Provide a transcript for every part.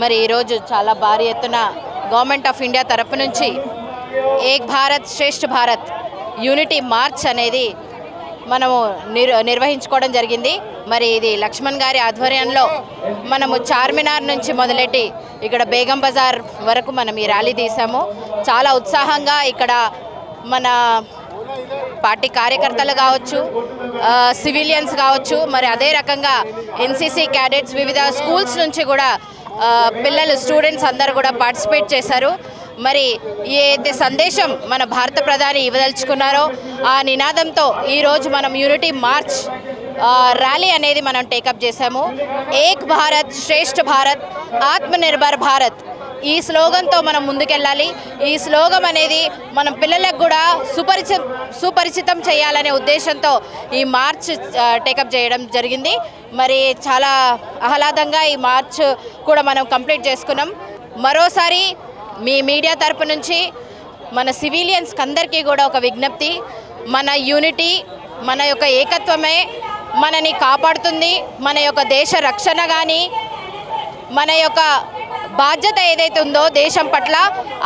మరి ఈరోజు చాలా భారీ ఎత్తున గవర్నమెంట్ ఆఫ్ ఇండియా తరపు నుంచి ఏక్ భారత్ శ్రేష్ఠ భారత్ యూనిటీ మార్చ్ అనేది మనము నిర్వహించుకోవడం జరిగింది. మరి ఇది లక్ష్మణ్ గారి ఆధ్వర్యంలో మనము చార్మినార్ నుంచి మొదలెట్టి ఇక్కడ బేగం బజార్ వరకు మనం ఈ ర్యాలీ తీసాము. చాలా ఉత్సాహంగా ఇక్కడ మన పార్టీ కార్యకర్తలు కావచ్చు, సివిలియన్స్ కావచ్చు, మరి అదే రకంగా ఎన్సీసీ క్యాడెట్స్ వివిధ స్కూల్స్ నుంచి కూడా పిల్లలు స్టూడెంట్స్ అందరూ కూడా పార్టిసిపేట్ చేశారు. మరి ఏదైతే సందేశం మన భారత ప్రధాని ఇవ్వదలుచుకున్నారో ఆ నినాదంతో ఈరోజు మనం యూనిటీ మార్చ్ ర్యాలీ అనేది మనం టేకప్ చేశాము. ఏక్ భారత్ శ్రేష్ఠ భారత్ ఆత్మనిర్భర్ భారత్ ఈ స్లోగన్తో మనం ముందుకెళ్ళాలి. ఈ స్లోగన్ అనేది మనం పిల్లలకు కూడా సుపరిచితం చేయాలనే ఉద్దేశంతో ఈ మార్చ్ టేకప్ చేయడం జరిగింది. మరి చాలా ఆహ్లాదంగా ఈ మార్చ్ కూడా మనం కంప్లీట్ చేసుకున్నాం. మరోసారి మీ మీడియా తరపు నుంచి మన సివిలియన్స్కి అందరికీ కూడా ఒక విజ్ఞప్తి, మన యూనిటీ, మన యొక్క ఏకత్వమే మనని కాపాడుతుంది. మన యొక్క దేశ రక్షణ కానీ మన యొక్క బాధ్యత ఏదైతే ఉందో దేశం పట్ల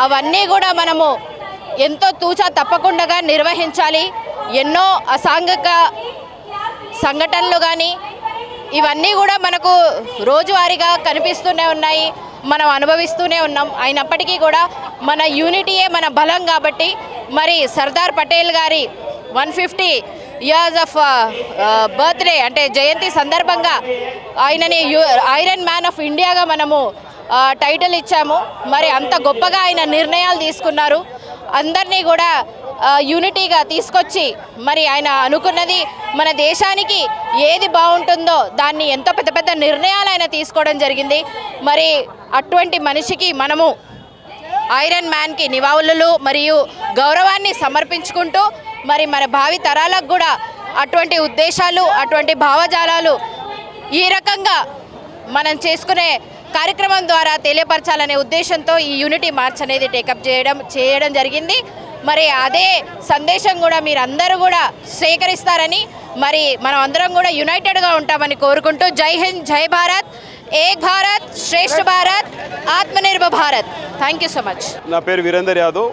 అవన్నీ కూడా మనము ఎంతో తూచా తప్పకుండా నిర్వహించాలి. ఎన్నో అసాంఘిక సంఘటనలు కానీ ఇవన్నీ కూడా మనకు రోజువారీగా కనిపిస్తూనే ఉన్నాయి, మనం అనుభవిస్తూనే ఉన్నాం. అయినప్పటికీ కూడా మన యూనిటీయే మన బలం కాబట్టి మరి సర్దార్ పటేల్ గారి 150 ఇయర్స్ ఆఫ్ బర్త్డే అంటే జయంతి సందర్భంగా ఆయనని ఐరన్ మ్యాన్ ఆఫ్ ఇండియాగా మనము టైటిల్ ఇచ్చాము. మరి అంత గొప్పగా ఆయన నిర్ణయాలు తీసుకున్నారు. అందరినీ కూడా యూనిటీగా తీసుకొచ్చి మరి ఆయన అనుకున్నది మన దేశానికి ఏది బాగుంటుందో దాన్ని ఎంతో పెద్ద పెద్ద నిర్ణయాలు ఆయన తీసుకోవడం జరిగింది. మరి అటువంటి మనిషికి మనము ఐరన్ మ్యాన్కి నివాళులు మరియు గౌరవాన్ని సమర్పించుకుంటూ మరి మన భావి తరాలకు కూడా అటువంటి ఉద్దేశాలు, అటువంటి భావజాలాలు ఈ రకంగా మనం చేసుకునే కార్యక్రమం ద్వారా తెలియపరచాలనే ఉద్దేశంతో ఈ యూనిటీ మార్చ్ అనేది టేకప్ చేయడం జరిగింది. మరి అదే సందేశం కూడా మీరందరూ కూడా సేకరిస్తారని, మరి మనం అందరం కూడా యునైటెడ్గా ఉంటామని కోరుకుంటూ జై హింద్, జై భారత్, ఏక్ భారత్ శ్రేష్ఠ Bharat, Atmanirbhar Bharat. Thank you so much. నా పేరు వీరేందర్ యాదవ్,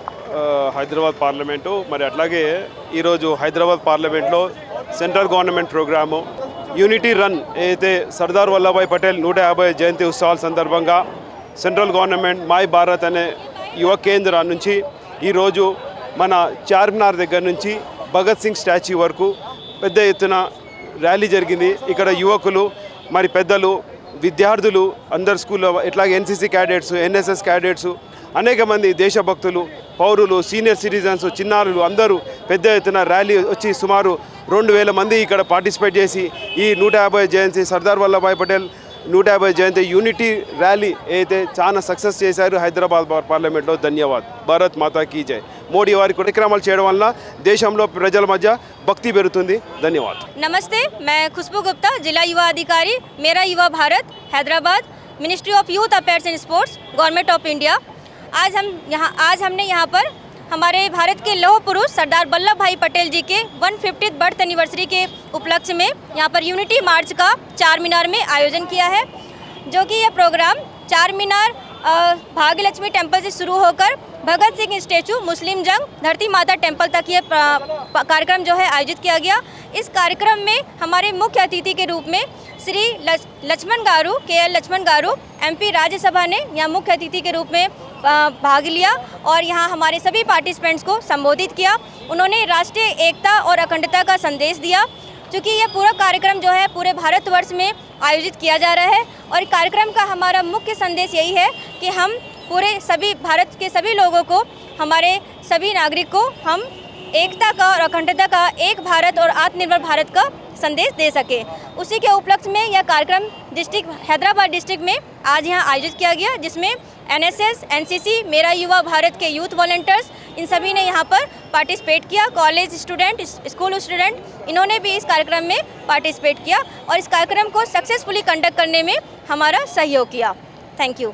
హైదరాబాద్ పార్లమెంటు. మరి అట్లాగే ఈరోజు హైదరాబాద్ పార్లమెంట్లో central government programme unity run ఏదైతే సర్దార్ వల్లభాయ్ పటేల్ 150 జయంతి ఉత్సవాల సందర్భంగా సెంట్రల్ గవర్నమెంట్ మై భారత్ అనే యువ కేంద్ర నుంచి ఈరోజు మన చార్మినార్ దగ్గర నుంచి భగత్ సింగ్ స్టాచ్యూ వరకు పెద్ద ఎత్తున ర్యాలీ జరిగింది. ఇక్కడ యువకులు, మరి పెద్దలు, విద్యార్థులు, అందరు స్కూల్లో ఇట్లాగే ఎన్సీసీ క్యాడెట్స్, ఎన్ఎస్ఎస్ క్యాడెట్స్, అనేక మంది దేశభక్తులు, పౌరులు, సీనియర్ సిటిజన్స్, చిన్నారులు అందరూ పెద్ద ఎత్తున ర్యాలీ వచ్చి సుమారు 2000 మంది ఇక్కడ పార్టిసిపేట్ చేసి ఈ 150 జయంతి సర్దార్ వల్లభాయ్ పటేల్ 150 జయంతి యూనిటీ ర్యాలీ అయితే చాలా సక్సెస్ చేశారు హైదరాబాద్ పార్లమెంట్లో. ధన్యవాద్. భారత్ మాతా కీ జై. మోడీ వారి కార్యక్రమాలు చేయడం వల్ల దేశంలో ప్రజల మధ్య భక్తి పెరుగుతుంది. ధన్యవాద్. नमस्ते, मैं खुशबू गुप्ता, जिला युवा अधिकारी, मेरा युवा Bharat, Hyderabad, ministry of youth affairs and sports, government of India. आज हमने यहाँ पर हमारे भारत के लौह पुरुष सरदार वल्लभ भाई पटेल जी के 150th बर्थ एनिवर्सरी के उपलक्ष्य में यहाँ पर यूनिटी मार्च का चार मीनार में आयोजन किया है, जो कि यह प्रोग्राम चार मीनार भाग्यलक्ष्मी टेम्पल से शुरू होकर भगत सिंह स्टैचू, मुस्लिम जंग, धरती माता टेम्पल तक ये कार्यक्रम जो है आयोजित किया गया। इस कार्यक्रम में हमारे मुख्य अतिथि के रूप में श्री लक्ष्मण गारू, KL लक्ष्मण गारू, MP राज्यसभा ने यहाँ मुख्य अतिथि के रूप में भाग लिया और यहाँ हमारे सभी पार्टिसिपेंट्स को संबोधित किया। उन्होंने राष्ट्रीय एकता और अखंडता का संदेश दिया, क्योंकि यह पूरा कार्यक्रम जो है पूरे भारतवर्ष में आयोजित किया जा रहा है और कार्यक्रम का हमारा मुख्य संदेश यही है कि हम पूरे सभी भारत के सभी लोगों को, हमारे सभी नागरिक को हम एकता का और अखंडता का, एक भारत और आत्मनिर्भर भारत का संदेश दे सके। उसी के उपलक्ष्य में यह कार्यक्रम हैदराबाद डिस्ट्रिक्ट में आज यहाँ आयोजित किया गया, जिसमें NSS, NCC, मेरा युवा भारत के यूथ वॉलंटियर्स, इन सभी ने यहाँ पर पार्टिसिपेट किया। कॉलेज स्टूडेंट, स्कूल स्टूडेंट, इन्होंने भी इस कार्यक्रम में पार्टिसिपेट किया और इस कार्यक्रम को सक्सेसफुली कंडक्ट करने में हमारा सहयोग किया। Thank you.